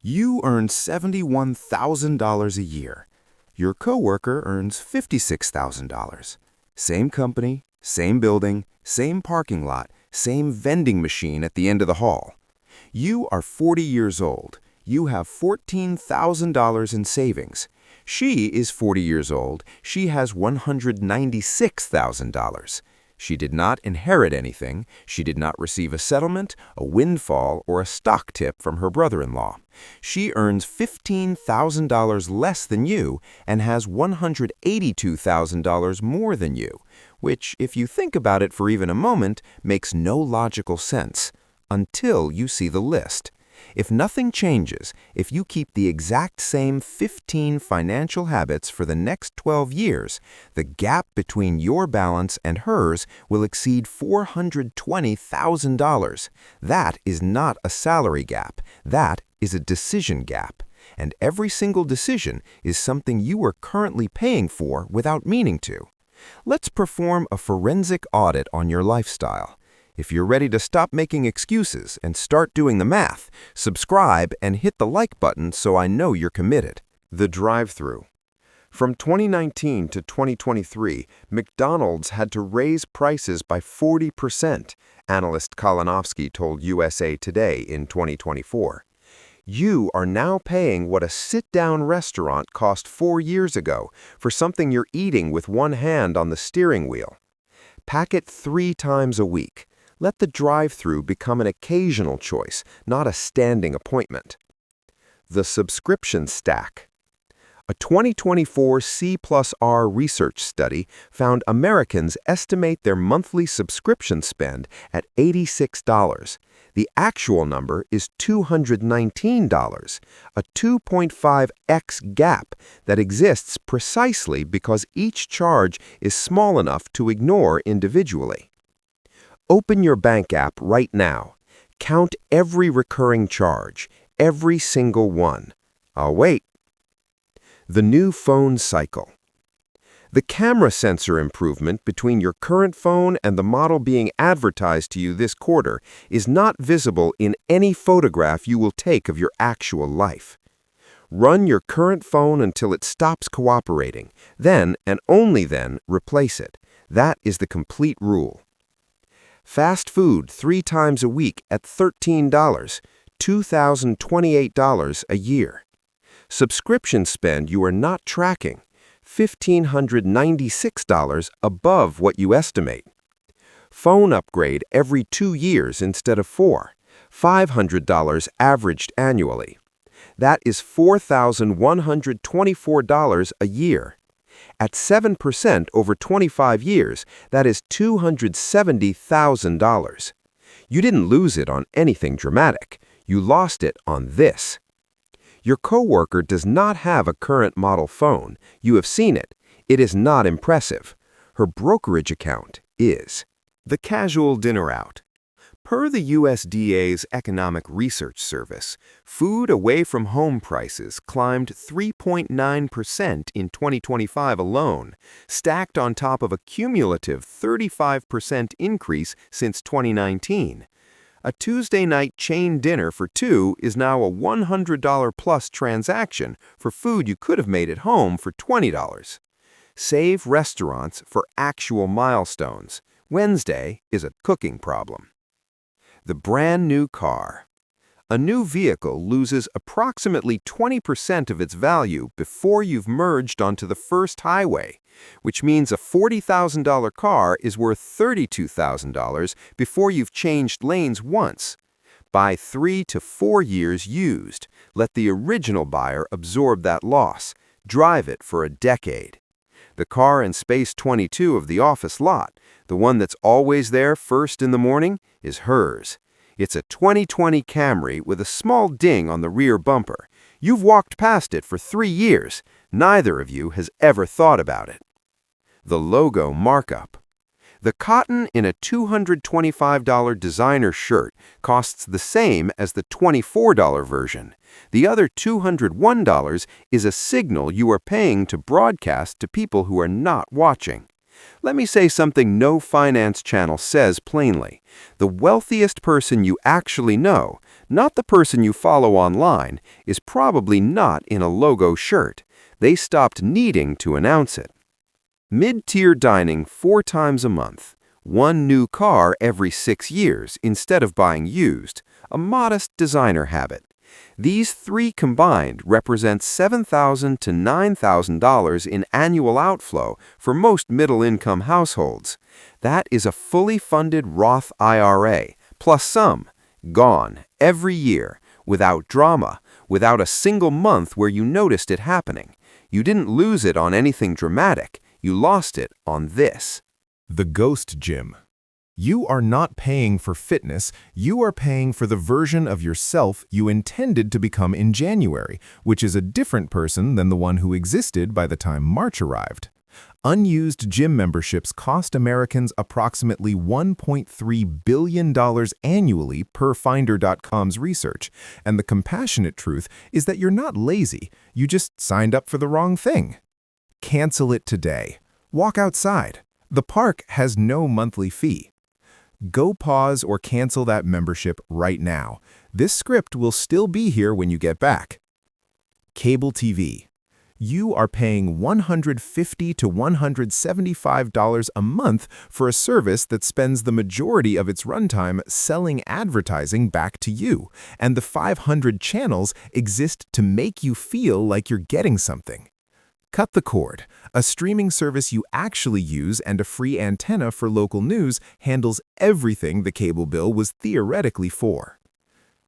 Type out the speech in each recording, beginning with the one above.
You earn $71,000 a year. Your coworker earns $56,000. Same company, same building, same parking lot, same vending machine at the end of the hall. You are 40 years old. You have $14,000 in savings. She is 40 years old. She has $196,000. She did not inherit anything. She did not receive a settlement, a windfall, or a stock tip from her brother-in-law. She earns $15,000 less than you and has $182,000 more than you, which, if you think about it for even a moment, makes no logical sense until you see the list. If nothing changes, if you keep the exact same 15 financial habits for the next 12 years, the gap between your balance and hers will exceed $420,000. That is not a salary gap. That is a decision gap. And every single decision is something you are currently paying for without meaning to. Let's perform a forensic audit on your lifestyle. If you're ready to stop making excuses and start doing the math, subscribe and hit the like button so I know you're committed. The drive-thru. From 2019 to 2023, McDonald's had to raise prices by 40%, analyst Kalinowski told USA Today in 2024. You are now paying what a sit-down restaurant cost 4 years ago for something you're eating with one hand on the steering wheel. Pack it 3 times a week. Let the drive-thru become an occasional choice, not a standing appointment. The subscription stack. A 2024 C+R research study found Americans estimate their monthly subscription spend at $86. The actual number is $219, a 2.5x gap that exists precisely because each charge is small enough to ignore individually. Open your bank app right now. Count every recurring charge, every single one. I'll wait. The new phone cycle. The camera sensor improvement between your current phone and the model being advertised to you this quarter is not visible in any photograph you will take of your actual life. Run your current phone until it stops cooperating. Then, and only then, replace it. That is the complete rule. Fast food 3 times a week at $13, $2,028 a year. Subscription spend you are not tracking, $1,596 above what you estimate. Phone upgrade every 2 years instead of 4, $500 averaged annually. That is $4,124 a year. At 7% over 25 years, that is $270,000. You didn't lose it on anything dramatic. You lost it on this. Your coworker does not have a current model phone. You have seen it. It is not impressive. Her brokerage account is. The casual dinner out. Per the USDA's Economic Research Service, food away from home prices climbed 3.9% in 2025 alone, stacked on top of a cumulative 35% increase since 2019. A Tuesday night chain dinner for 2 is now a $100-plus transaction for food you could have made at home for $20. Save restaurants for actual milestones. Wednesday is a cooking problem. The brand new car. A new vehicle loses approximately 20% of its value before you've merged onto the first highway, which means a $40,000 car is worth $32,000 before you've changed lanes once. Buy 3 to 4 years used. Let the original buyer absorb that loss. Drive it for a decade. The car in Space 22 of the office lot, the one that's always there first in the morning, is hers. It's a 2020 Camry with a small ding on the rear bumper. You've walked past it for 3 years. Neither of you has ever thought about it. The Logo Markup. The cotton in a $225 designer shirt costs the same as the $24 version. The other $201 is a signal you are paying to broadcast to people who are not watching. Let me say something no finance channel says plainly. The wealthiest person you actually know, not the person you follow online, is probably not in a logo shirt. They stopped needing to announce it. Mid-tier dining 4 times a month. One new car every 6 years instead of buying used. A modest designer habit. These 3 combined represent $7,000 to $9,000 in annual outflow for most middle-income households. That is a fully funded Roth IRA, plus some, gone every year, without drama, without a single month where you noticed it happening. You didn't lose it on anything dramatic. You lost it on this. The ghost gym. You are not paying for fitness, you are paying for the version of yourself you intended to become in January, which is a different person than the one who existed by the time March arrived. Unused gym memberships cost Americans approximately $1.3 billion annually per Finder.com's research, and the compassionate truth is that you're not lazy, you just signed up for the wrong thing. Cancel it today. Walk outside. The park has no monthly fee. Go pause or cancel that membership right now. This script will still be here when you get back. Cable TV. You are paying $150 to $175 a month for a service that spends the majority of its runtime selling advertising back to you, and the 500 channels exist to make you feel like you're getting something. Cut the Cord, a streaming service you actually use and a free antenna for local news, handles everything the cable bill was theoretically for.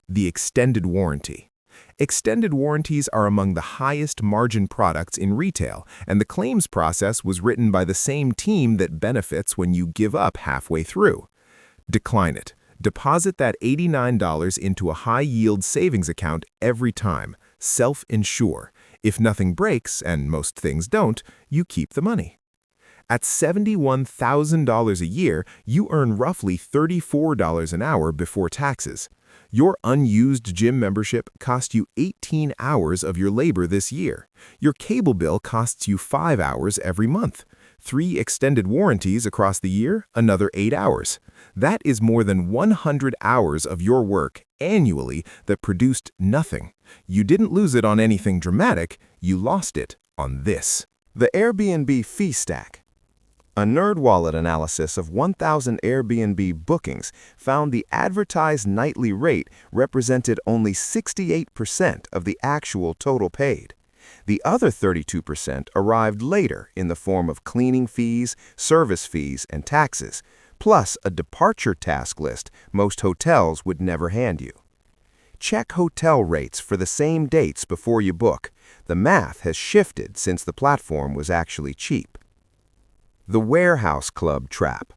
The extended warranty. Extended warranties are among the highest margin products in retail, and the claims process was written by the same team that benefits when you give up halfway through. Decline it. Deposit that $89 into a high-yield savings account every time. Self-insure. If nothing breaks, and most things don't, you keep the money. At $71,000 a year, you earn roughly $34 an hour before taxes. Your unused gym membership cost you 18 hours of your labor this year. Your cable bill costs you 5 hours every month. 3 extended warranties across the year, another 8 hours. That is more than 100 hours of your work annually that produced nothing. You didn't lose it on anything dramatic, you lost it on this. The Airbnb Fee Stack. A NerdWallet analysis of 1,000 Airbnb bookings found the advertised nightly rate represented only 68% of the actual total paid. The other 32% arrived later in the form of cleaning fees, service fees, and taxes, plus a departure task list most hotels would never hand you. Check hotel rates for the same dates before you book. The math has shifted since the platform was actually cheap. The Warehouse Club Trap.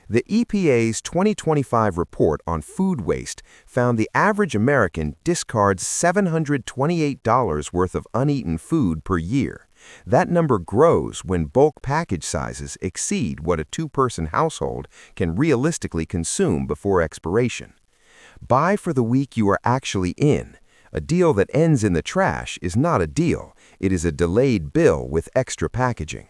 The EPA's 2025 report on food waste found the average American discards $728 worth of uneaten food per year. That number grows when bulk package sizes exceed what a 2-person household can realistically consume before expiration. Buy for the week you are actually in. A deal that ends in the trash is not a deal. It is a delayed bill with extra packaging.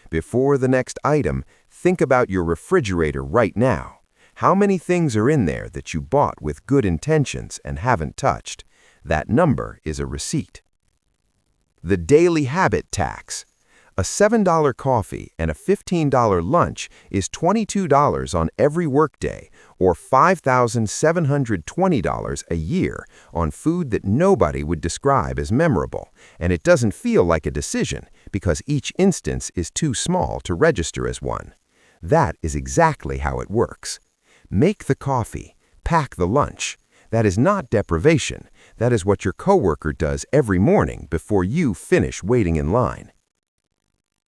Before the next item, think about your refrigerator right now. How many things are in there that you bought with good intentions and haven't touched? That number is a receipt. The Daily Habit Tax. A $7 coffee and a $15 lunch is $22 on every workday, or $5,720 a year on food that nobody would describe as memorable, and it doesn't feel like a decision because each instance is too small to register as one. That is exactly how it works. Make the coffee, pack the lunch. That is not deprivation. That is what your coworker does every morning before you finish waiting in line.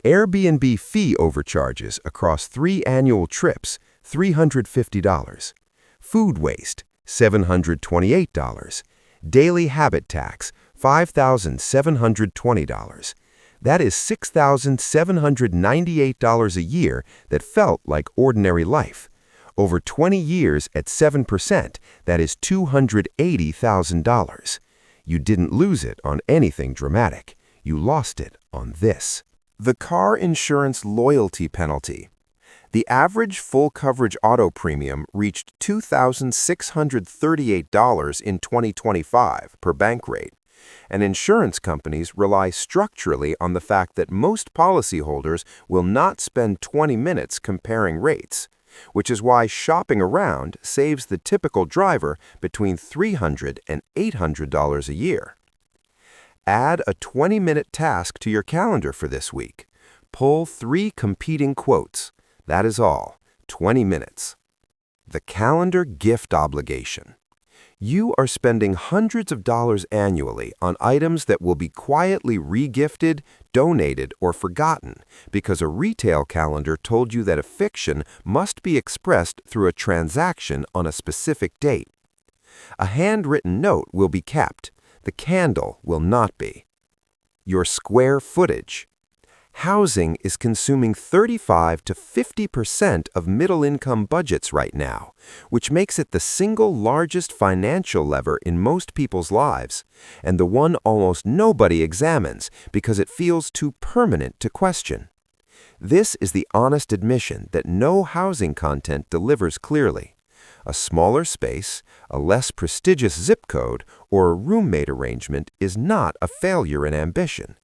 Airbnb fee overcharges across 3 annual trips, $350. Food waste, $728. Daily habit tax, $5,720. That is $6,798 a year that felt like ordinary life. Over 20 years at 7%, that is $280,000. You didn't lose it on anything dramatic. You lost it on this. The car insurance loyalty penalty. The average full coverage auto premium reached $2,638 in 2025 per Bankrate, and insurance companies rely structurally on the fact that most policyholders will not spend 20 minutes comparing rates, which is why shopping around saves the typical driver between $300 and $800 a year. Add a 20-minute task to your calendar for this week. Pull 3 competing quotes. That is all. 20 minutes. The calendar gift obligation. You are spending hundreds of dollars annually on items that will be quietly re-gifted, donated, or forgotten because a retail calendar told you that affection must be expressed through a transaction on a specific date. A handwritten note will be kept. The candle will not be. Your square footage. Housing is consuming 35 to 50% of middle-income budgets right now, which makes it the single largest financial lever in most people's lives, and the one almost nobody examines because it feels too permanent to question. This is the honest admission that no housing content delivers clearly. A smaller space, a less prestigious zip code, or a roommate arrangement is not a failure in ambition.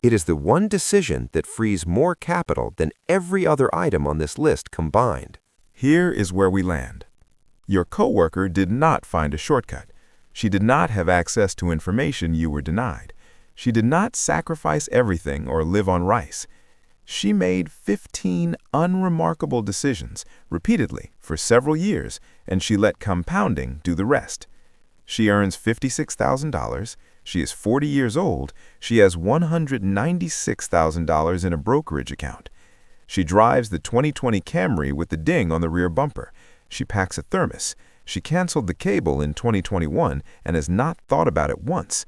It is the one decision that frees more capital than every other item on this list combined. Here is where we land. Your coworker did not find a shortcut. She did not have access to information you were denied. She did not sacrifice everything or live on rice. She made 15 unremarkable decisions repeatedly for several years, and she let compounding do the rest. She earns $56,000. She is 40 years old. She has $196,000 in a brokerage account. She drives the 2020 Camry with the ding on the rear bumper. She packs a thermos. She canceled the cable in 2021 and has not thought about it once.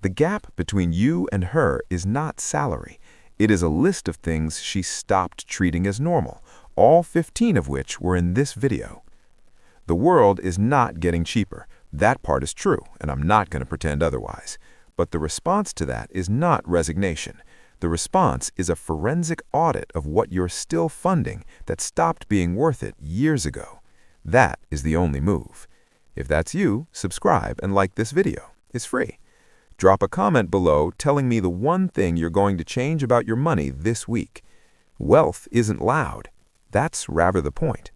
The gap between you and her is not salary. It is a list of things she stopped treating as normal, all 15 of which were in this video. The world is not getting cheaper. That part is true, and I'm not going to pretend otherwise. But the response to that is not resignation. The response is a forensic audit of what you're still funding that stopped being worth it years ago. That is the only move. If that's you, subscribe and like this video. It's free. Drop a comment below telling me the one thing you're going to change about your money this week. Wealth isn't loud. That's rather the point.